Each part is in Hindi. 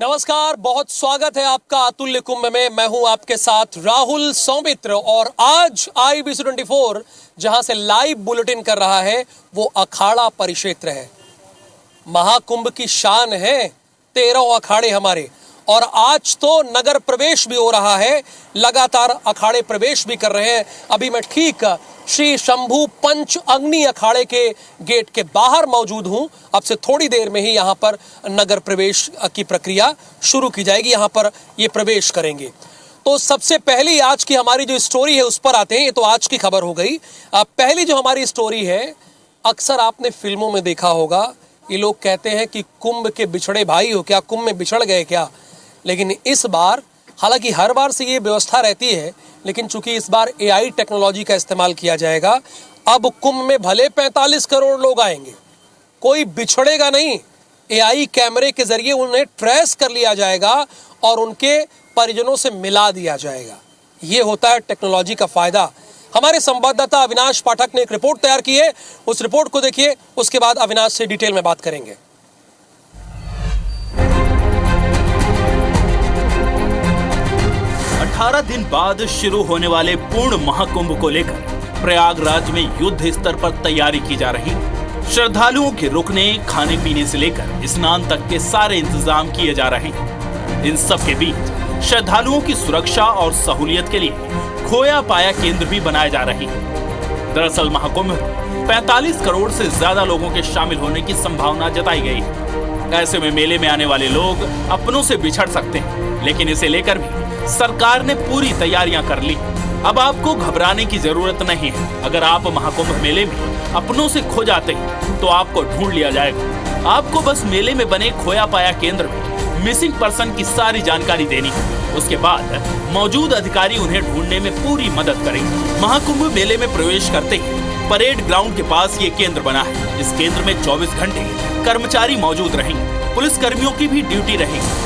नमस्कार, बहुत स्वागत है आपका अतुल्य कुंभ में। मैं हूं आपके साथ राहुल सौमित्र और आज IBC24 जहां से लाइव बुलेटिन कर रहा है वो अखाड़ा परिक्षेत्र है। महाकुंभ की शान है 13 अखाड़े हमारे, और आज तो नगर प्रवेश भी हो रहा है। लगातार अखाड़े प्रवेश भी कर रहे हैं। अभी मैं ठीक श्री शंभू पंच अग्नि अखाड़े के गेट के बाहर मौजूद हूं। अब से थोड़ी देर में ही यहां पर नगर प्रवेश की प्रक्रिया शुरू की जाएगी। यहां पर ये प्रवेश करेंगे। तो सबसे पहली आज की हमारी जो स्टोरी है उस पर आते हैं। ये तो आज की खबर हो गई। पहली जो हमारी स्टोरी है, अक्सर आपने फिल्मों में देखा होगा, ये लोग कहते हैं कि कुंभ के बिछड़े भाई हो क्या, कुंभ में बिछड़ गए क्या। लेकिन इस बार, हालांकि हर बार से ये व्यवस्था रहती है, लेकिन चूंकि इस बार AI टेक्नोलॉजी का इस्तेमाल किया जाएगा, अब कुंभ में भले 45 करोड़ लोग आएंगे, कोई बिछड़ेगा नहीं। AI कैमरे के जरिए उन्हें ट्रेस कर लिया जाएगा और उनके परिजनों से मिला दिया जाएगा। ये होता है टेक्नोलॉजी का फायदा। हमारे संवाददाता अविनाश पाठक ने एक रिपोर्ट तैयार की है, उस रिपोर्ट को देखिए, उसके बाद अविनाश से डिटेल में बात करेंगे। 18 दिन बाद शुरू होने वाले पूर्ण महाकुंभ को लेकर प्रयागराज में युद्ध स्तर पर तैयारी की जा रही। श्रद्धालुओं के रुकने, खाने पीने से लेकर स्नान तक के सारे इंतजाम किए जा रहे हैं। इन सब के बीच श्रद्धालुओं की सुरक्षा और सहूलियत के लिए खोया पाया केंद्र भी बनाए जा रहे हैं। दरअसल महाकुंभ में 45 करोड़ से ज्यादा लोगों के शामिल होने की संभावना जताई गई है। ऐसे में मेले में आने वाले लोग अपनों से बिछड़ सकते हैं, लेकिन इसे लेकर भी सरकार ने पूरी तैयारियां कर ली। अब आपको घबराने की जरूरत नहीं है। अगर आप महाकुंभ मेले में अपनों से खो जाते हैं तो आपको ढूंढ लिया जाएगा। आपको बस मेले में बने खोया पाया केंद्र में मिसिंग पर्सन की सारी जानकारी देनी है। उसके बाद मौजूद अधिकारी उन्हें ढूंढने में पूरी मदद करेंगे। महाकुंभ मेले में प्रवेश करते ही परेड ग्राउंड के पास ये केंद्र बना है। इस केंद्र में 24 घंटे कर्मचारी मौजूद रहेंगे। पुलिस कर्मियों की भी ड्यूटी रहेगी।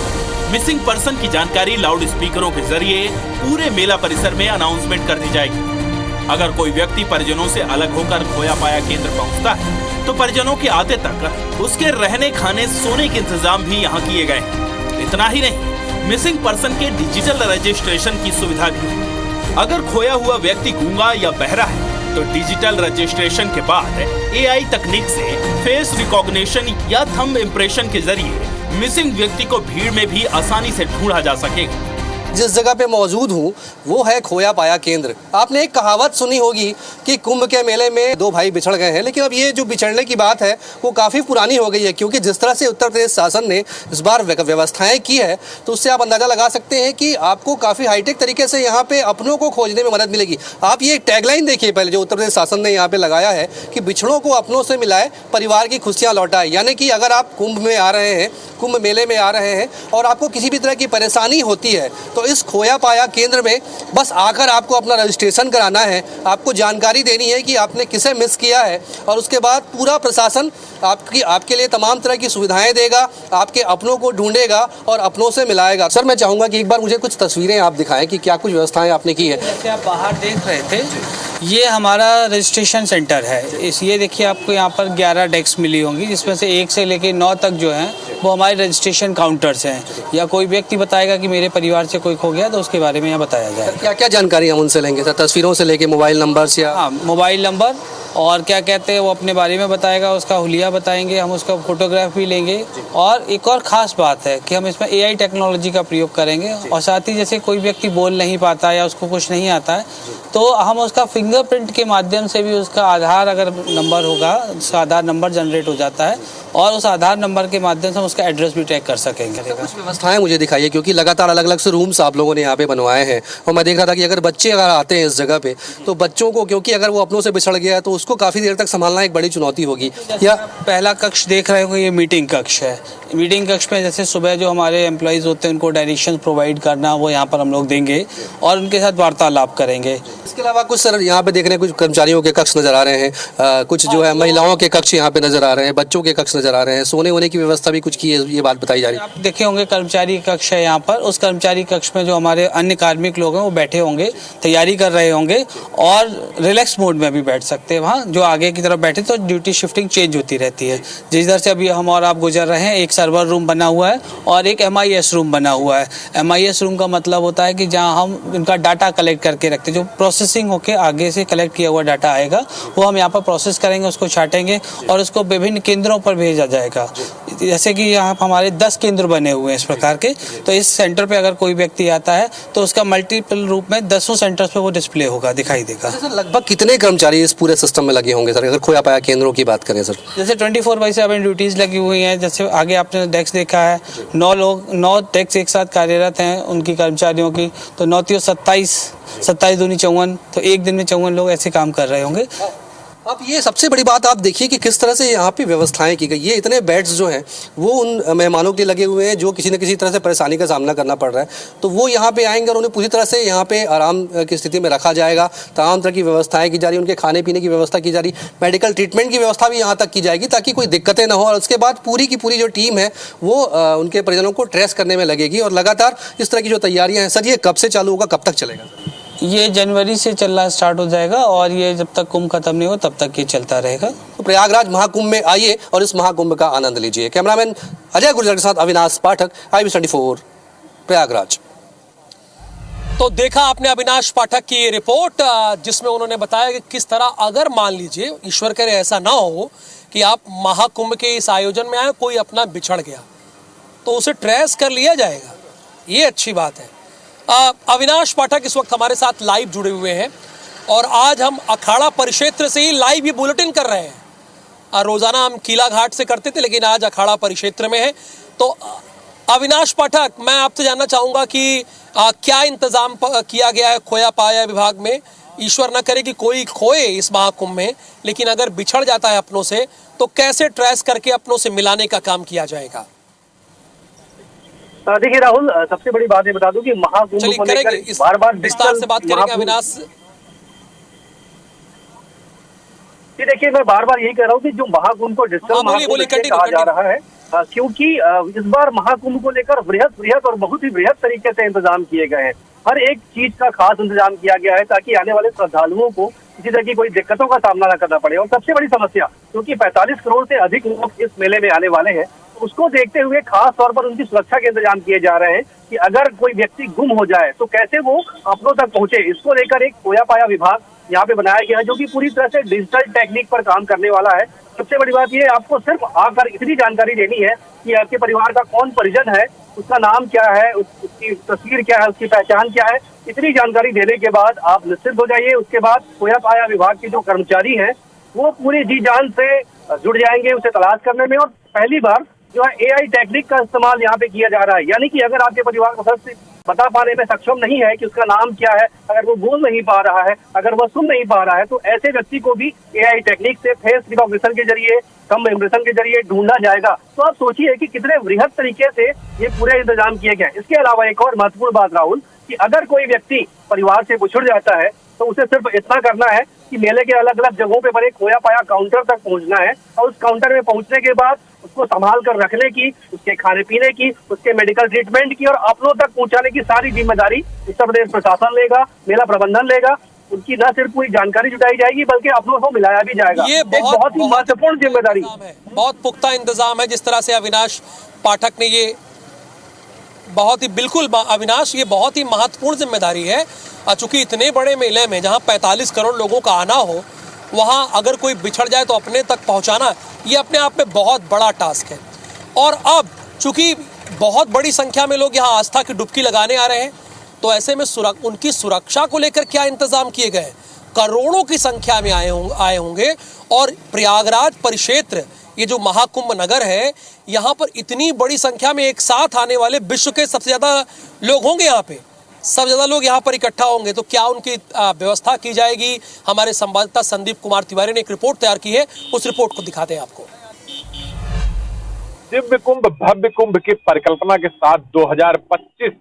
मिसिंग पर्सन की जानकारी लाउड स्पीकरों के जरिए पूरे मेला परिसर में अनाउंसमेंट कर दी जाएगी। अगर कोई व्यक्ति परिजनों से अलग होकर खोया पाया केंद्र पहुंचता है तो परिजनों के आते तक उसके रहने, खाने, सोने के इंतजाम भी यहाँ किए गए हैं। इतना ही नहीं, मिसिंग पर्सन के डिजिटल रजिस्ट्रेशन की सुविधा भी है। अगर खोया हुआ व्यक्ति गूंगा या बहरा है तो डिजिटल रजिस्ट्रेशन के बाद AI तकनीक से फेस रिकॉग्निशन या थंब इम्प्रेशन के जरिए मिसिंग व्यक्ति को भीड़ में भी आसानी से ढूंढा जा सकेगा। जिस जगह पे मौजूद हूँ वो है खोया पाया केंद्र। आपने एक कहावत सुनी होगी कि कुंभ के मेले में दो भाई बिछड़ गए हैं, लेकिन अब ये जो बिछड़ने की बात है वो काफ़ी पुरानी हो गई है, क्योंकि जिस तरह से उत्तर प्रदेश शासन ने इस बार व्यवस्थाएं की है तो उससे आप अंदाज़ा लगा सकते हैं कि आपको काफ़ी हाईटेक तरीके से यहाँ पे अपनों को खोजने में मदद मिलेगी। आप ये टैगलाइन देखिए पहले, जो उत्तर प्रदेश शासन ने यहाँ पे लगाया है कि बिछड़ों को अपनों से मिलाए, परिवार की खुशियाँ लौटाए। यानी कि अगर आप कुंभ में आ रहे हैं, कुंभ मेले में आ रहे हैं और आपको किसी भी तरह की परेशानी होती है तो इस खोया पाया केंद्र में बस आकर आपको अपना रजिस्ट्रेशन कराना है। आपको जानकारी देनी है कि आपने किसे मिस किया है, और उसके बाद पूरा प्रशासन आपके लिए तमाम तरह की सुविधाएं देगा, आपके अपनों को ढूंढेगा और अपनों से मिलाएगा। सर, मैं चाहूँगा कि एक बार मुझे कुछ तस्वीरें आप दिखाएं कि क्या कुछ व्यवस्थाएं आपने की है। जैसे आप बाहर देख रहे थे, ये हमारा रजिस्ट्रेशन सेंटर है। ये देखिए, आपको यहाँ पर 11 डेस्क मिली होंगी, जिसमें से 1 से लेकर 9 तक जो हैं वो हमारे रजिस्ट्रेशन काउंटर्स हैं। या कोई व्यक्ति बताएगा कि मेरे परिवार से कोई खो गया तो उसके बारे में यहाँ बताया जाएगा। क्या क्या जानकारी हम उनसे लेंगे सर? तस्वीरों से लेके मोबाइल नंबर से? हाँ, मोबाइल नंबर और क्या कहते हैं वो अपने बारे में बताएगा, उसका हुलिया बताएंगे, हम उसका फोटोग्राफ भी लेंगे। और एक और ख़ास बात है कि हम इसमें AI टेक्नोलॉजी का प्रयोग करेंगे, और साथ ही जैसे कोई व्यक्ति बोल नहीं पाता या उसको कुछ नहीं आता है तो हम उसका फिंगरप्रिंट के माध्यम से भी, उसका आधार अगर नंबर होगा, उसका आधार नंबर जनरेट हो जाता है और उस आधार नंबर के माध्यम से हम उसका एड्रेस भी ट्रैक कर सकेंगे। कुछ व्यवस्थाएं मुझे दिखाइए, क्योंकि लगातार अलग अलग से रूम्स आप लोगों ने यहाँ पे बनवाए हैं, और मैं देख रहा था कि अगर बच्चे आते हैं इस जगह पे तो बच्चों को, क्योंकि अगर वो अपनों से बिछड़ गया है तो उसको काफ़ी देर तक संभालना एक बड़ी चुनौती होगी। या पहला कक्ष देख रहे हो, ये मीटिंग कक्ष है। मीटिंग कक्ष में जैसे सुबह जो हमारे एम्प्लॉइज़ होते हैं उनको डायरेक्शन प्रोवाइड करना, वो यहाँ पर हम लोग देंगे और उनके साथ वार्तालाप करेंगे। इसके अलावा कुछ सर यहाँ पे देख रहे हैं, कुछ कर्मचारियों के कक्ष नज़र आ रहे हैं, कुछ जो है महिलाओं के कक्ष यहाँ पे नज़र आ रहे हैं, बच्चों के कक्ष नजर आ रहे हैं, सोने वोने की व्यवस्था भी कुछ की है, ये बात बताई जा रही है। आप देखे होंगे कर्मचारी कक्ष है यहाँ पर, उस कर्मचारी कक्ष में जो हमारे अन्य कार्मिक लोग हैं वो बैठे होंगे, तैयारी कर रहे होंगे और रिलैक्स मोड में भी बैठ सकते हैं वहाँ। जो आगे की तरफ बैठे तो ड्यूटी शिफ्टिंग चेंज होती रहती है। जिधर से अभी हम और आप गुजर रहे हैं, एक सर्वर रूम बना हुआ है और एक MIS रूम बना हुआ है। MIS रूम का मतलब होता है कि जहाँ हम इनका डाटा कलेक्ट करके रखते हैं, जो प्रोसेसिंग होकर आगे से कलेक्ट किया हुआ डाटा आएगा वो हम यहाँ पर प्रोसेस करेंगे, उसको छाटेंगे और उसको विभिन्न केंद्रों पर भेजा जाएगा। जैसे कि यहाँ हमारे 10 केंद्र बने हुए हैं इस प्रकार के, तो इस सेंटर पे अगर कोई व्यक्ति आता है तो उसका मल्टीपल रूप में 10 सेंटर्स पे वो डिस्प्ले होगा, दिखाई देगा। सर लगभग कितने कर्मचारी इस पूरे सिस्टम में लगे होंगे सर, अगर खोया पाया केंद्रों की बात करें सर? जैसे 24/7 ड्यूटीज लगी हुई हैं। जैसे आगे आपने डेस्क देखा है, 9 डेस्क एक साथ कार्यरत हैं उनकी कर्मचारियों की, तो 9 × 27, 27 दूनी 54, तो एक दिन में 54 लोग ऐसे काम कर रहे होंगे। अब ये सबसे बड़ी बात आप देखिए कि किस तरह से यहाँ पे व्यवस्थाएं की गई। ये इतने बेड्स जो हैं वो उन मेहमानों के लिए लगे हुए हैं जो किसी न किसी तरह से परेशानी का सामना करना पड़ रहा है, तो वो यहाँ पे आएंगे और उन्हें पूरी तरह से यहाँ पे आराम की स्थिति में रखा जाएगा। तमाम तरह की व्यवस्थाएं की जा रही, उनके खाने पीने की व्यवस्था की जा रही, मेडिकल ट्रीटमेंट की व्यवस्था भी यहाँ तक की जाएगी ताकि कोई दिक्कतें ना हो। और उसके बाद पूरी की पूरी जो टीम है वो उनके परिजनों को ट्रेस करने में लगेगी और लगातार इस तरह की जो तैयारियाँ हैं। सर ये कब से चालू होगा, कब तक चलेगा? ये जनवरी से चलना स्टार्ट हो जाएगा और ये जब तक कुंभ खत्म नहीं हो तब तक ये चलता रहेगा। तो प्रयागराज महाकुंभ में आइए और इस महाकुंभ का आनंद लीजिए। कैमरामैन अजय गुर्जर के साथ अविनाश पाठक, IBC24 प्रयागराज। तो देखा आपने अविनाश पाठक की ये रिपोर्ट जिसमें उन्होंने बताया कि किस तरह अगर मान लीजिए ईश्वर करे ऐसा ना हो कि आप महाकुंभ के इस आयोजन में आए, कोई अपना बिछड़ गया तो उसे ट्रेस कर लिया जाएगा। ये अच्छी बात है। अविनाश पाठक इस वक्त हमारे साथ लाइव जुड़े हुए हैं और आज हम अखाड़ा परिक्षेत्र से ही लाइव ये बुलेटिन कर रहे हैं। रोजाना हम किला घाट से करते थे लेकिन आज अखाड़ा परिक्षेत्र में है। तो अविनाश पाठक, मैं आपसे जानना चाहूंगा कि क्या इंतजाम किया गया है खोया पाया विभाग में? ईश्वर न करे कि कोई खोए इस महाकुंभ में, लेकिन अगर बिछड़ जाता है अपनों से तो कैसे ट्रेस करके अपनों से मिलाने का काम किया जाएगा? देखिए राहुल, सबसे बड़ी बात ये बता दूं कि महाकुंभ को लेकर बार-बार विस्तार से बात करेंगे अविनाश। जी देखिए, मैं बार-बार यही कह रहा हूँ कि जो महाकुंभ को डिजिटल महाकुंभ कहा जा रहा है, क्योंकि इस बार महाकुंभ को लेकर बृहद और बहुत ही बृहद तरीके से इंतजाम किए गए हैं। हर एक चीज का खास इंतजाम किया गया है ताकि आने वाले श्रद्धालुओं को किसी तरह की कोई दिक्कतों का सामना न करना पड़े। और सबसे बड़ी समस्या, क्योंकि 45 करोड़ से अधिक लोग इस मेले में आने वाले हैं, उसको देखते हुए खास तौर पर उनकी सुरक्षा के इंतजाम किए जा रहे हैं कि अगर कोई व्यक्ति गुम हो जाए तो कैसे वो अपनों तक पहुंचे। इसको लेकर एक खोया पाया विभाग यहाँ पे बनाया गया है जो कि पूरी तरह से डिजिटल टेक्निक पर काम करने वाला है। सबसे बड़ी बात ये, आपको सिर्फ आकर इतनी जानकारी देनी है कि आपके परिवार का कौन परिजन है, उसका नाम क्या है, उसकी तस्वीर क्या है, उसकी पहचान क्या है। इतनी जानकारी देने के बाद आप निश्चिंत हो जाइए। उसके बाद खोया पाया विभाग के जो कर्मचारी हैं वो पूरी जी जान से जुड़ जाएंगे उसे तलाश करने में। और पहली बार जो है AI टेक्निक का इस्तेमाल यहाँ पे किया जा रहा है, यानी कि अगर आपके परिवार का सदस्य बता पाने में सक्षम नहीं है कि उसका नाम क्या है, अगर वो बोल नहीं पा रहा है, अगर वो सुन नहीं पा रहा है, तो ऐसे व्यक्ति को भी AI टेक्निक से फेस रिकॉग्निशन के जरिए, थंब इम्प्रेशन के जरिए ढूंढा जाएगा। तो आप सोचिए कि कितने वृहद तरीके से ये पूरे इंतजाम किए गए। इसके अलावा एक और महत्वपूर्ण बात राहुल, कि अगर कोई व्यक्ति परिवार से बिछुड़ जाता है तो उसे सिर्फ इतना करना है कि मेले के अलग अलग जगहों पे बने खोया पाया काउंटर तक पहुंचना है और उस काउंटर में पहुंचने के बाद उसको संभाल कर रखने की, उसके खाने पीने की, उसके मेडिकल ट्रीटमेंट की और अपनों तक पहुंचाने की सारी जिम्मेदारी उत्तर प्रदेश प्रशासन लेगा, मेला प्रबंधन लेगा। उनकी न सिर्फ पूरी जानकारी जुटाई जाएगी बल्कि अपनों को मिलाया भी जाएगा। ये बहुत ही महत्वपूर्ण जिम्मेदारी है, बहुत पुख्ता इंतजाम है। जिस तरह से अविनाश पाठक ने ये बहुत ही बिल्कुल अविनाश, ये बहुत ही महत्वपूर्ण जिम्मेदारी है। चूंकि इतने बड़े मेले में जहां 45 करोड़ लोगों का आना हो, वहां अगर कोई बिछड़ जाए तो अपने तक पहुंचाना, ये अपने आप में बहुत बड़ा टास्क है। और अब चूंकि बहुत बड़ी संख्या में लोग यहाँ आस्था की डुबकी लगाने आ रहे हैं, तो ऐसे में उनकी सुरक्षा को लेकर क्या इंतजाम किए गए? करोड़ों की संख्या में आए होंगे और प्रयागराज परिक्षेत्र, ये जो महाकुंभ नगर है, यहाँ पर इतनी बड़ी संख्या में एक साथ आने वाले विश्व के सबसे ज्यादा लोग होंगे। यहाँ पे सबसे ज्यादा लोग यहाँ पर इकट्ठा होंगे, तो क्या उनकी व्यवस्था की जाएगी? हमारे संवाददाता संदीप कुमार तिवारी ने एक रिपोर्ट तैयार की है, उस रिपोर्ट को दिखाते हैं आपको। दिव्य कुंभ भव्य कुंभ की परिकल्पना के साथ 2025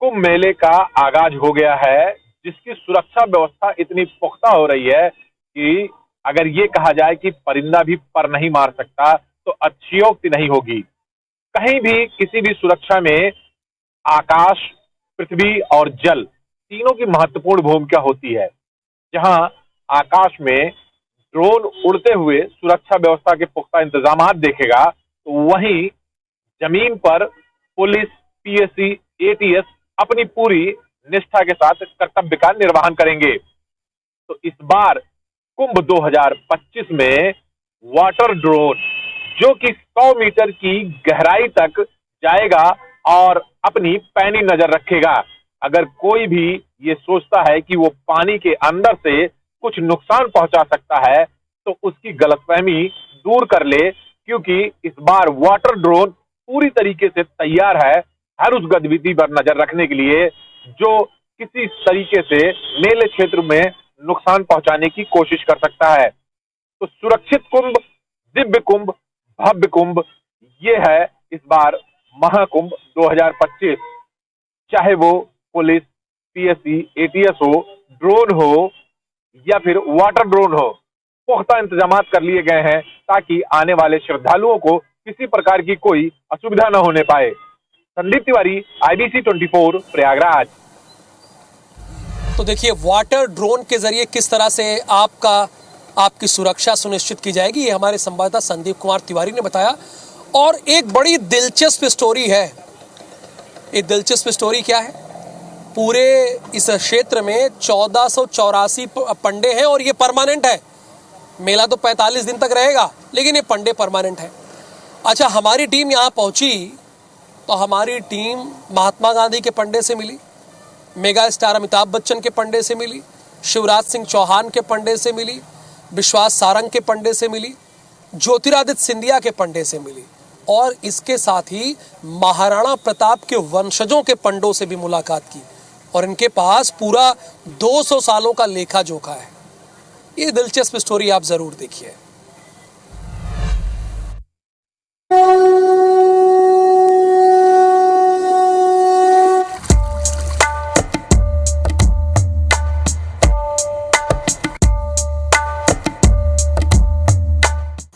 कुंभ मेले का आगाज हो गया है, जिसकी सुरक्षा व्यवस्था इतनी पुख्ता हो रही है कि अगर ये कहा जाए कि परिंदा भी पर नहीं मार सकता, तो अतिशयोक्ति नहीं होगी। कहीं भी किसी भी सुरक्षा में आकाश, पृथ्वी और जल तीनों की महत्वपूर्ण भूमिका होती है। जहां आकाश में ड्रोन उड़ते हुए सुरक्षा व्यवस्था के पुख्ता इंतजाम देखेगा, तो वहीं जमीन पर पुलिस, पीएसी, एटीएस अपनी पूरी निष्ठा के साथ कर्तव्य का निर्वहन करेंगे। तो इस बार कुंभ 2025 में वाटर ड्रोन, जो कि 100 मीटर की गहराई तक जाएगा और अपनी पैनी नजर रखेगा। अगर कोई भी ये सोचता है कि वो पानी के अंदर से कुछ नुकसान पहुंचा सकता है, तो उसकी गलतफहमी दूर कर ले, क्योंकि इस बार वाटर ड्रोन पूरी तरीके से तैयार है हर उस गतिविधि पर नजर रखने के लिए जो किसी तरीके से मेले क्षेत्र में नुकसान पहुंचाने की कोशिश कर सकता है। तो सुरक्षित कुंभ, दिव्य कुंभ, भव्य कुंभ, ये है इस बार महाकुंभ 2025। चाहे वो पुलिस, पीएससी, एटीएस हो, ड्रोन हो या फिर वाटर ड्रोन हो, पुख्ता इंतजाम कर लिए गए हैं ताकि आने वाले श्रद्धालुओं को किसी प्रकार की कोई असुविधा न होने पाए। संदीप तिवारी, IBC 24, प्रयागराज। तो देखिए वाटर ड्रोन के जरिए किस तरह से आपकी सुरक्षा सुनिश्चित की जाएगी, ये हमारे संवाददाता संदीप कुमार तिवारी ने बताया। और एक बड़ी दिलचस्प स्टोरी है। ये दिलचस्प स्टोरी क्या है? पूरे इस क्षेत्र में 1484 पंडे हैं और ये परमानेंट है। मेला तो 45 दिन तक रहेगा, लेकिन ये पंडे परमानेंट है। अच्छा, हमारी टीम यहाँ पहुंची तो हमारी टीम महात्मा गांधी के पंडे से मिली, मेगा स्टार अमिताभ बच्चन के पंडे से मिली, शिवराज सिंह चौहान के पंडे से मिली, विश्वास सारंग के पंडे से मिली, ज्योतिरादित्य सिंधिया के पंडे से मिली, और इसके साथ ही महाराणा प्रताप के वंशजों के पंडों से भी मुलाकात की। और इनके पास पूरा 200 सालों का लेखा जोखा है। ये दिलचस्प स्टोरी आप जरूर देखिए।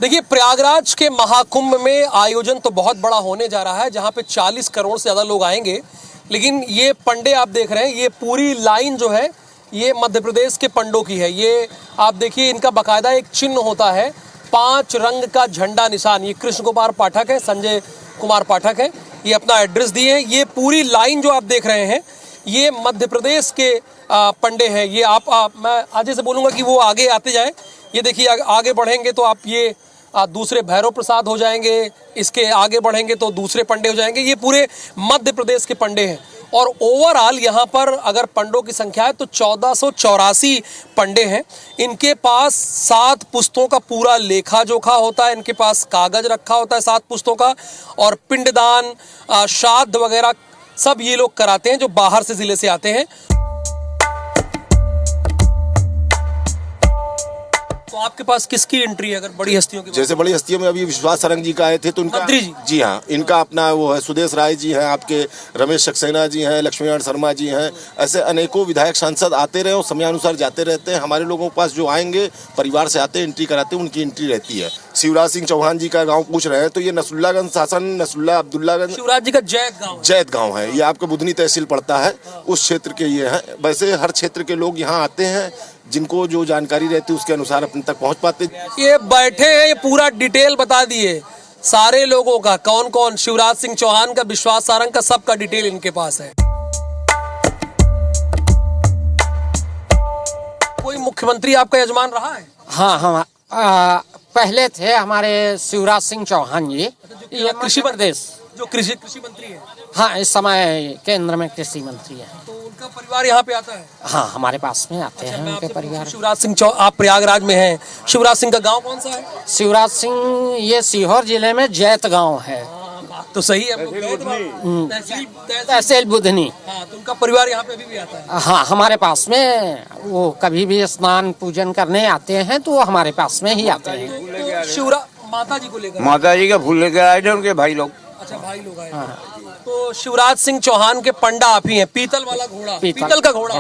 देखिए प्रयागराज के महाकुंभ में आयोजन तो बहुत बड़ा होने जा रहा है, जहां पे 40 करोड़ से ज्यादा लोग आएंगे। लेकिन ये पंडे आप देख रहे हैं, ये पूरी लाइन जो है ये मध्य प्रदेश के पंडों की है। ये आप देखिए, इनका बाकायदा एक चिन्ह होता है, 5 रंग का झंडा निशान। ये कृष्ण कुमार पाठक है, संजय कुमार पाठक है, ये अपना एड्रेस दिए हैं। ये पूरी लाइन जो आप देख रहे हैं ये मध्य प्रदेश के पंडे हैं। ये मैं आज से बोलूँगा कि वो आगे आते जाएं। ये देखिए आगे बढ़ेंगे तो आप ये दूसरे भैरव प्रसाद हो जाएंगे, इसके आगे बढ़ेंगे तो दूसरे पंडे हो जाएंगे। ये पूरे मध्य प्रदेश के पंडे हैं। और ओवरऑल यहाँ पर अगर पंडों की संख्या है तो 1484 पंडे हैं। इनके पास 7 पुस्तों का पूरा लेखा जोखा होता है, इनके पास कागज रखा होता है 7 पुस्तों का, और पिंडदान, श्राद्ध वगैरह सब ये लोग कराते हैं जो बाहर से जिले से आते हैं। तो आपके पास किसकी एंट्री है अगर बड़ी हस्तियों की? जैसे बड़ी हस्तियों में अभी विश्वास सारंग जी का आए थे तो उनका, मंत्री जी, जी हाँ, इनका अपना वो है, सुदेश राय जी हैं, आपके रमेश सक्सेना जी हैं, लक्ष्मीनारायण शर्मा जी हैं, ऐसे अनेकों विधायक सांसद आते रहे और समयानुसार जाते रहते हैं। हमारे लोगों के पास जो आएंगे परिवार से आते हैं, एंट्री कराते हैं, उनकी एंट्री रहती है। शिवराज सिंह चौहान जी का गाँव पूछ रहे हैं तो ये नसरुल्लागंज शासन, नसरुल्ला अब्दुल्लागंज, शिवराज जी का जैत गाँव है। ये आपका बुधनी तहसील पड़ता है, उस क्षेत्र के ये हैं। वैसे हर क्षेत्र के लोग यहाँ आते हैं, जिनको जो जानकारी रहती है उसके अनुसार अपने तक पहुँच पाते। ये बैठे हैं, ये पूरा डिटेल बता दिए सारे लोगों का, कौन कौन, शिवराज सिंह चौहान का, विश्वास सारंग का, सबका डिटेल इनके पास है। कोई मुख्यमंत्री आपका यजमान रहा है? हाँ, हम पहले थे हमारे शिवराज सिंह चौहान जी, ये कृषि प्रदेश जो कृषि मंत्री है। हाँ, इस समय केंद्र में कृषि मंत्री है। तो उनका परिवार यहाँ पे आता है? हाँ, हमारे पास में आते हैं मैं उनके आपसे परिवार। शिवराज सिंह आप प्रयागराज में हैं, शिवराज सिंह का गांव कौन सा है? शिवराज सिंह ये सीहोर जिले में जैत गांव है। बात तो सही है, तहसील बुधनी। हाँ, तो उनका परिवार यहाँ पे अभी भी आता है? हाँ, हमारे पास में वो कभी भी स्नान पूजन करने आते हैं तो वो हमारे पास में ही आते हैं। तो शिवराज माता जी को लेकर, माता जी का फूल लेकर आए थे उनके भाई लोग। अच्छा, भाई लोग आए। तो शिवराज सिंह चौहान के पंडा आप ही हैं, पीतल वाला घोड़ा, पीतल का घोड़ा।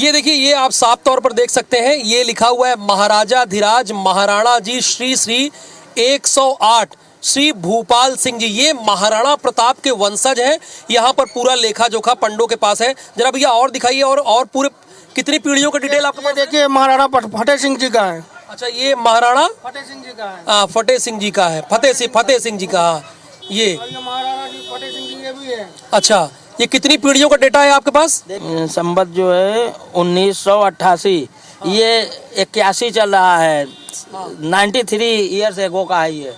ये देखिए, ये आप साफ तौर पर देख सकते हैं, ये लिखा हुआ है महाराजा धीराज महाराणा जी श्री श्री 108 श्री भूपाल सिंह जी। ये महाराणा प्रताप के वंशज हैं। यहाँ पर पूरा लेखा जोखा पंडों के पास है। जरा भैया और दिखाइए, और पूरे कितनी पीढ़ियों का डिटेल आपके पास? देखिए, महाराणा फतेह सिंह जी का है। अच्छा, ये महाराणा फतेह सिंह जी का है। फतेह सिंह जी का है। फतेह सिंह जी का, ये महाराणा जी फतेह सिंह जी ये भी है। अच्छा, ये कितनी पीढ़ियों का डेटा है आपके पास? संबत जो है 1988, ये 81 चल रहा है। 93 ईयर्स एगो का है ये,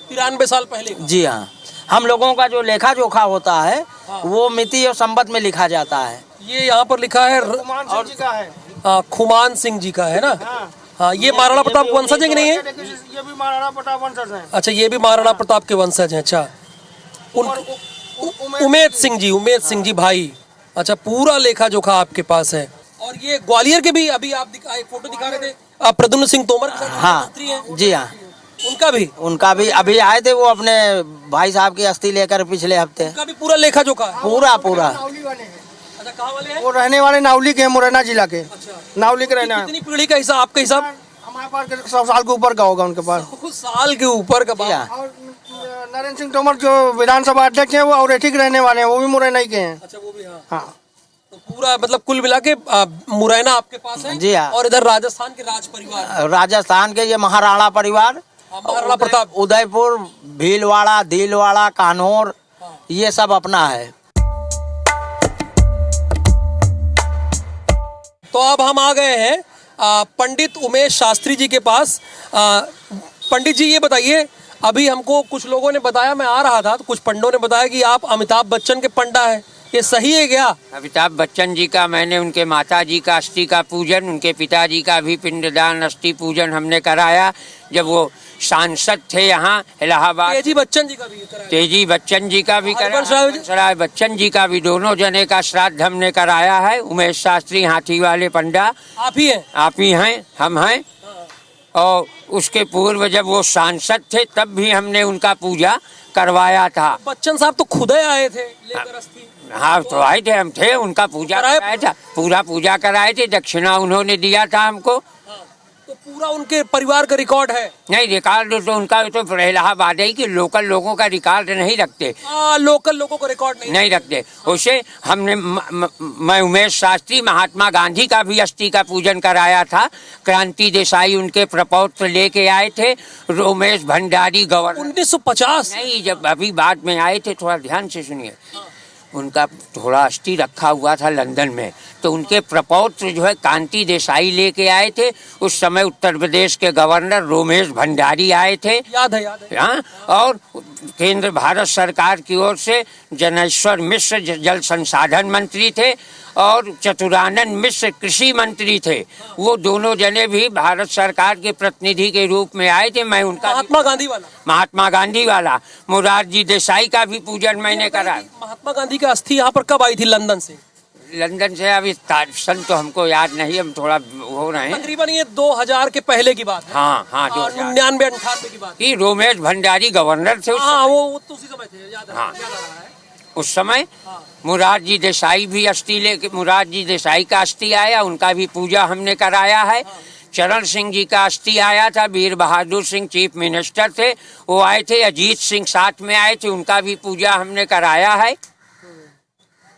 93 साल पहले। जी हाँ। हम लोगों का जो लेखा जोखा होता है वो मिति और संबत में लिखा जाता है। ये यहाँ पर लिखा है खुमान सिंह जी का है। खुमान सिंह जी का है ना? हाँ, ये महाराणा प्रताप के वंशज है कि नहीं है? ये भी महाराणा प्रताप वंशज हैं। अच्छा, ये भी महाराणा प्रताप के वंशज हैं। अच्छा, उमेद सिंह जी भाई। अच्छा, पूरा लेखा जोखा आपके पास है। और ये ग्वालियर के भी अभी आप एक फोटो दिखा रहे थे, प्रद्युम्न सिंह तोमर के साथ हाँ मंत्री हैं। जी हाँ, उनका भी अभी आए थे वो अपने भाई साहब की अस्थि लेकर पिछले हफ्ते। उनका भी पूरा लेखा जोखा है। पूरा अच्छा, कहाँ वाले हैं? वो रहने वाले नावली के हैं, मुरैना जिला के। नावली के रहने कितनी पीढ़ी का हिसाब, आपका हिसाब? हमारे पास 100 साल के ऊपर का होगा उनके पास। 100 साल के ऊपर का। और नरेंद्र सिंह तोमर जो विधानसभा अध्यक्ष हैं वो औरेठी के रहने वाले हैं, वो भी मुरैना ही के हैं। अच्छा, वो भी। हाँ, हाँ। तो पूरा मतलब कुल मिला के मुरैना आपके पास है। जी हाँ। और इधर राजस्थान के राज परिवार, राजस्थान के ये महाराणा परिवार, महाराणा प्रताप, उदयपुर, भीलवाड़ा, दीलवाड़ा, कान्होर, ये सब अपना है। तो अब हम आ गए हैं पंडित उमेश शास्त्री जी के पास। पंडित जी, ये बताइए, अभी हमको कुछ लोगों ने बताया, मैं आ रहा था तो कुछ पंडों ने बताया कि आप अमिताभ बच्चन के पंडा हैं, ये सही है क्या? अमिताभ बच्चन जी का मैंने उनके माता जी का अस्थि का पूजन, उनके पिताजी का भी पिंडदान अस्थि पूजन हमने कराया जब वो सांसद थे यहाँ इलाहाबाद। तेजी बच्चन जी का भी कराया। तेजी बच्चन जी का भी कराया, हरिवंश बच्चन जी का भी, दोनों जने का श्राद्ध हमने कराया है। उमेश शास्त्री हाथी वाले पंडा आप ही हैं? आप ही हैं, हम हैं। और उसके पूर्व जब वो सांसद थे तब भी हमने उनका पूजा करवाया था। बच्चन साहब तो खुद ही आए थे लेकर अस्थि। हाँ, तो आए थे, हम थे, उनका पूजा कराया था, पूरा पूजा कराए थे, दक्षिणा उन्होंने दिया था हमको। तो पूरा उनके परिवार का रिकॉर्ड है? नहीं, रिकॉर्ड तो उनका तो इलाहाबाद है कि लोकल लोगों का रिकॉर्ड नहीं रखते। लोकल लोगों को रिकॉर्ड नहीं रखते। उसे हमने मैं उमेश शास्त्री महात्मा गांधी का भी अस्थि का पूजन कराया था। क्रांति देसाई उनके प्रपौत्र लेके आए थे, रोमेश भंडारी गवर्नर। 1950? नहीं, जब अभी बाद में आए थे, थोड़ा ध्यान से सुनिए। उनका थोड़ा अस्थि रखा हुआ था लंदन में, तो उनके प्रपौत्र जो है कांति देसाई लेके आए थे। उस समय उत्तर प्रदेश के गवर्नर रोमेश भंडारी आए थे, याद है। हाँ, और केंद्र भारत सरकार की ओर से जनेश्वर मिश्र जल संसाधन मंत्री थे और चतुरानंद मिश्र कृषि मंत्री थे। वो दोनों जने भी भारत सरकार के प्रतिनिधि के रूप में आए थे। मैं उनका महात्मा गांधी वाला मोरारजी देसाई का भी पूजन मैंने करा। महात्मा गांधी की अस्थि यहाँ पर कब आई थी लंदन से? लंदन से अभी सन तो हमको याद नहीं, हम थोड़ा हो रहे हैं। तकरीबन ये 2000 के पहले की बात है। हाँ, 99-98 की बात है। रोमेश भंडारी गवर्नर थे। हाँ, वो तो उसी समय थे, याद हाँ, है। उस समय मुरारजी देसाई भी अस्थि लेके, मुरारजी देसाई का अस्थि आया, उनका भी पूजा हमने कराया है। चरण सिंह जी का अस्थि आया था, वीर बहादुर सिंह चीफ मिनिस्टर थे, वो आए थे। अजीत सिंह साथ में आए थे, उनका भी पूजा हमने कराया है।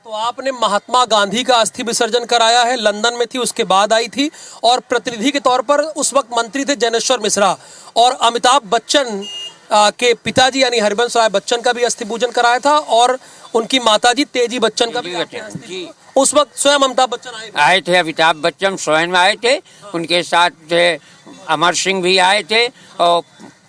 तो आपने महात्मा गांधी का अस्थि विसर्जन कराया है, लंदन में थी, उसके बाद आई थी। और प्रतिनिधि के तौर पर उस वक्त मंत्री थे जनेश्वर मिश्रा। और अमिताभ बच्चन के पिताजी यानी हरिवंश राय बच्चन का भी अस्थि पूजन कराया था। और उनकी माताजी तेजी बच्चन का भी उस वक्त स्वयं अमिताभ बच्चन आए थे। अमिताभ बच्चन स्वयं आए थे, उनके साथ थे अमर सिंह भी आए थे। और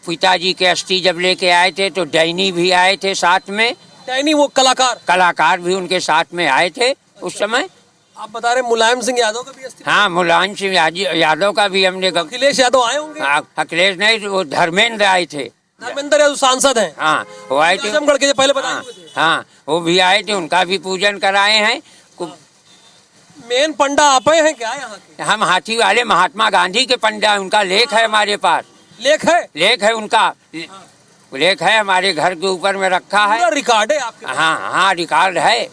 पिताजी के अस्थि जब लेके आए थे तो डैनी भी आए थे साथ में। डैनी वो कलाकार भी उनके साथ में आए थे उस समय। आप बता रहे मुलायम सिंह यादव का भी अस्थि? हाँ, मुलायम सिंह यादव का भी हमने। अखिलेश यादव आए होंगे? अखिलेश नहीं, वो धर्मेंद्र आए थे। धर्मेंद्र यादव सांसद हैं। हाँ, वो आए थे, आजमगढ़ के पहले बताए हुए थे। हाँ, वो भी आए थे, उनका भी पूजन कराए हैं। मेन पंडा आप हैं क्या यहाँ के? हम हाथी वाले महात्मा गांधी के पंडा, उनका लेख है हमारे पास। लेख है उनका, लेख है हमारे घर के ऊपर में रखा है। रिकॉर्ड है आपके? हाँ, रिकॉर्ड है।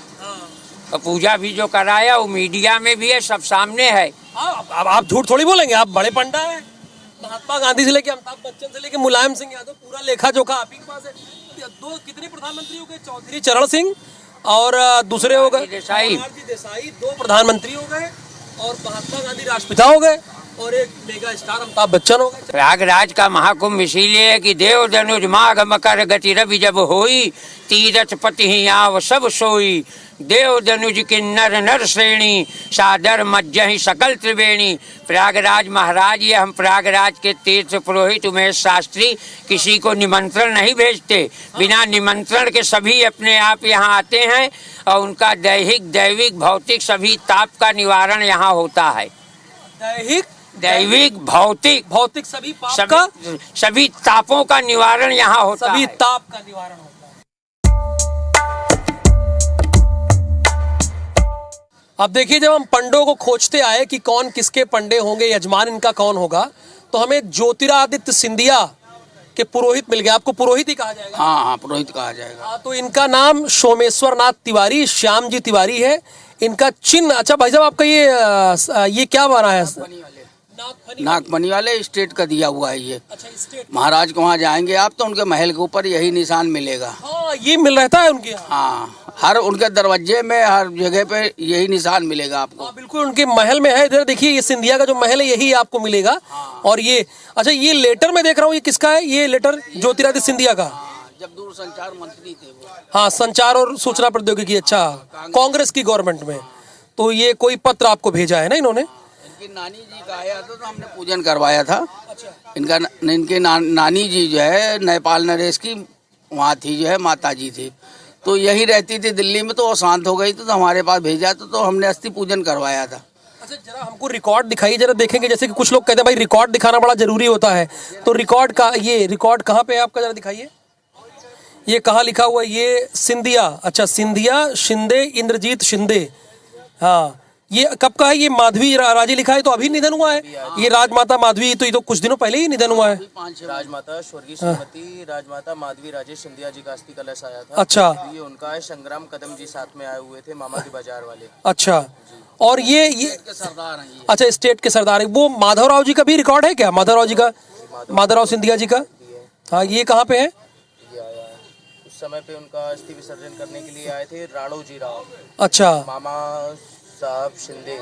और पूजा भी जो कराया वो मीडिया में भी है, सब सामने है। अब आप झूठ थोड़ी बोलेंगे, आप बड़े पंडा हैं। महात्मा गांधी से लेके अमिताभ बच्चन से लेके मुलायम सिंह यादव, पूरा लेखा जोखा आप ही के पास है। दो कितने प्रधानमंत्री हो गए? चौधरी चरण सिंह और दूसरे हो गए देसाई। देसाई, दो प्रधानमंत्री हो गए और महात्मा गांधी राष्ट्रपिता हो गए और एक मेगा स्टार अमिताभ बच्चन हो गए। प्रयागराज का महाकुंभ इसीलिए है कि देव दनुज माघ मकर गति रवि जब होई, तीरथ पति ही आव सब सोई। देव दनुज किन्नर नर श्रेणी, सादर मज्जहि सकल त्रिवेणी। प्रयागराज महाराज, ये हम प्रयागराज के तीर्थ पुरोहित उमेश शास्त्री किसी को निमंत्रण नहीं भेजते, बिना निमंत्रण के सभी अपने आप यहाँ आते हैं और उनका दैहिक दैविक भौतिक सभी ताप का निवारण यहाँ होता है। दैविक भौतिक सभी तापों का निवारण यहाँ होता है। सभी ताप का निवारण होता है। अब देखिए, जब हम पंडों को खोजते आए कि कौन किसके पंडे होंगे, यजमान इनका कौन होगा, तो हमें ज्योतिरादित्य सिंधिया के पुरोहित मिल गए। आपको पुरोहित ही कहा जाएगा? हाँ, पुरोहित कहा जाएगा। तो इनका नाम सोमेश्वर नाथ तिवारी, श्याम जी तिवारी है इनका चिन्ह। अच्छा भाई साहब, आपका ये क्या बना है? नागमणि वाले स्टेट का दिया हुआ है ये। महाराज को वहाँ जाएंगे आप तो उनके महल के ऊपर यही निशान मिलेगा। हाँ, ये मिल रहता है उनके? हाँ, हर उनके दरवाजे में हर जगह पे यही निशान मिलेगा आपको। हाँ, बिल्कुल उनके महल में है। इधर देखिए, ये सिंधिया का जो महल है यही आपको मिलेगा। और ये अच्छा, ये लेटर में देख रहा हूँ, ये किसका है? ये लेटर ज्योतिरादित्य सिंधिया का। जब दूरसंचार मंत्री थे वो। हाँ, संचार और सूचना प्रौद्योगिकी। अच्छा, कांग्रेस की गवर्नमेंट में। तो ये कोई पत्र आपको भेजा है ना इन्होंने? इनकी नानी जी का आया था तो हमने पूजन करवाया था। इनके नानी जी जो है नेपाल नरेश की वहाँ थी, जो है माता जी थी, तो यही रहती थी दिल्ली में, तो वो शांत हो गई तो हमारे पास भेजा तो हमने अस्थि पूजन करवाया था। अच्छा, जरा हमको रिकॉर्ड दिखाइए, जरा देखेंगे। जैसे कि कुछ लोग कहते हैं भाई रिकॉर्ड दिखाना बड़ा जरूरी होता है, तो रिकॉर्ड का ये रिकॉर्ड कहाँ पे है आपका? जरा दिखाइए, ये कहाँ लिखा हुआ है? ये सिंधिया। अच्छा, सिंधिया शिंदे, इंद्रजीत शिंदे। हाँ, ये कब का है? ये माधवी राजे लिखा है, तो अभी निधन हुआ है। ये राजमाता माधवी, तो ये तो कुछ दिनों पहले ही निधन हुआ है। राजमाता स्वर्गीय श्रीमती राजमाता माधवी राजे सिंधिया जी का अस्थि कलश आया था। अच्छा, ये उनका है। संग्राम कदम जी साथ में आए हुए थे, मामा के बाजार वाले। अच्छा, और ये सरदार हैं ये। अच्छा, स्टेट के सरदार है। वो माधवराव जी का भी रिकॉर्ड है क्या? माधवराव जी का, माधवराव सिंधिया जी का। हाँ, ये कहाँ पे है? ये आया है उस समय पे उनका अस्थि विसर्जन करने के लिए आए थे राणो जी राव। अच्छा, मामा साहब शिंदे,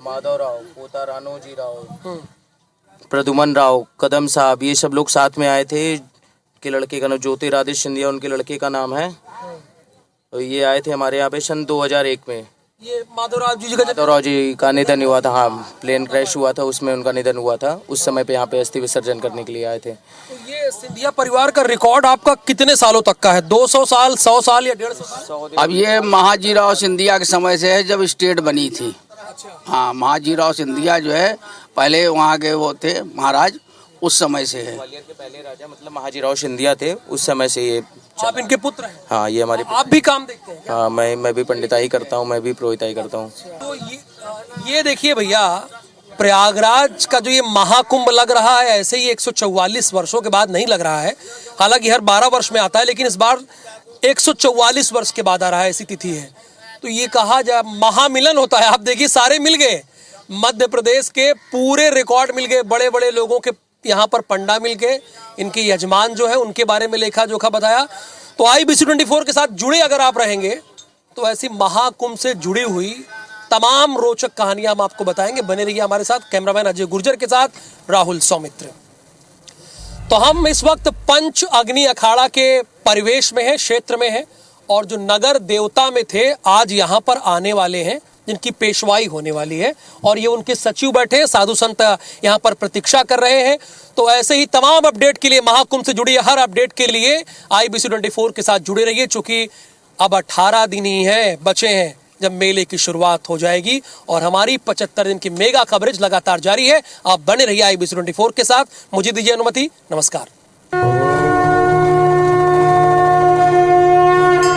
माधवराव, पोता राणो जी राव, प्रदुमन राव, कदम साहब, ये सब लोग साथ में आए थे। के लड़के का नाम ज्योतिरादित्य सिंधिया उनके लड़के का नाम है। तो ये आए थे हमारे यहाँ पे सन 2001 में। ये माधवराव जी का निधन हुआ था। हाँ, प्लेन क्रैश हुआ था, उसमें उनका निधन हुआ था। उस समय पे यहाँ पे अस्थि विसर्जन करने के लिए आए थे। तो ये सिंधिया परिवार का रिकॉर्ड आपका कितने सालों तक का है? 200 साल, 100 साल या 150 साल? अब ये महाजीराव सिंधिया के समय से है, जब स्टेट बनी थी। हाँ, महाजीराव सिंधिया जो है पहले वहाँ के वो थे महाराज, उस समय से है। ग्वालियर के पहले राजा मतलब महाजीराव सिंधिया थे, उस समय से ये। आप इनके पुत्र हैं? हाँ, ये हमारे। आप भी काम देखते हैं क्या? हाँ, मैं भी पंडिताई करता हूँ, मैं भी पुरोहिताई करता हूँ। तो ये देखिए भैया, प्रयागराज का जो ये महाकुंभ लग रहा है, ऐसे ही 144 वर्षों के बाद नहीं लग रहा है। हालांकि हर 12 वर्ष में आता है, लेकिन इस बार 144 वर्ष के बाद आ रहा है, ऐसी तिथि है। तो ये कहा जा महामिलन होता है। आप देखिए, सारे मिल गए। मध्य प्रदेश के पूरे रिकॉर्ड मिल गए, बड़े बड़े लोगों के यहाँ पर पंडा मिल गए, इनके यजमान जो है उनके बारे में लेखा जोखा बताया। तो IBC24 के साथ जुड़े अगर आप रहेंगे तो ऐसी महाकुंभ से जुड़ी हुई तमाम रोचक कहानियां हम आपको बताएंगे। बने रहिए हमारे साथ। कैमरामैन अजय गुर्जर के साथ राहुल सौमित्र। तो हम इस वक्त पंच अग्नि अखाड़ा के परिवेश में है, क्षेत्र में है, और जो नगर देवता में थे आज यहाँ पर आने वाले हैं, जिनकी पेशवाई होने वाली है, और ये उनके सचिव बैठे हैं, साधु संत यहाँ पर प्रतीक्षा कर रहे हैं। तो ऐसे ही तमाम अपडेट के लिए, महाकुंभ से जुड़ी हर अपडेट के लिए IBC24 के साथ जुड़े रहिए, चूंकि अब 18 दिन ही हैं बचे हैं जब मेले की शुरुआत हो जाएगी, और हमारी 75 दिन की मेगा कवरेज लगातार जारी है। आप बने रहिए IBC24 के साथ। मुझे दीजिए अनुमति, नमस्कार।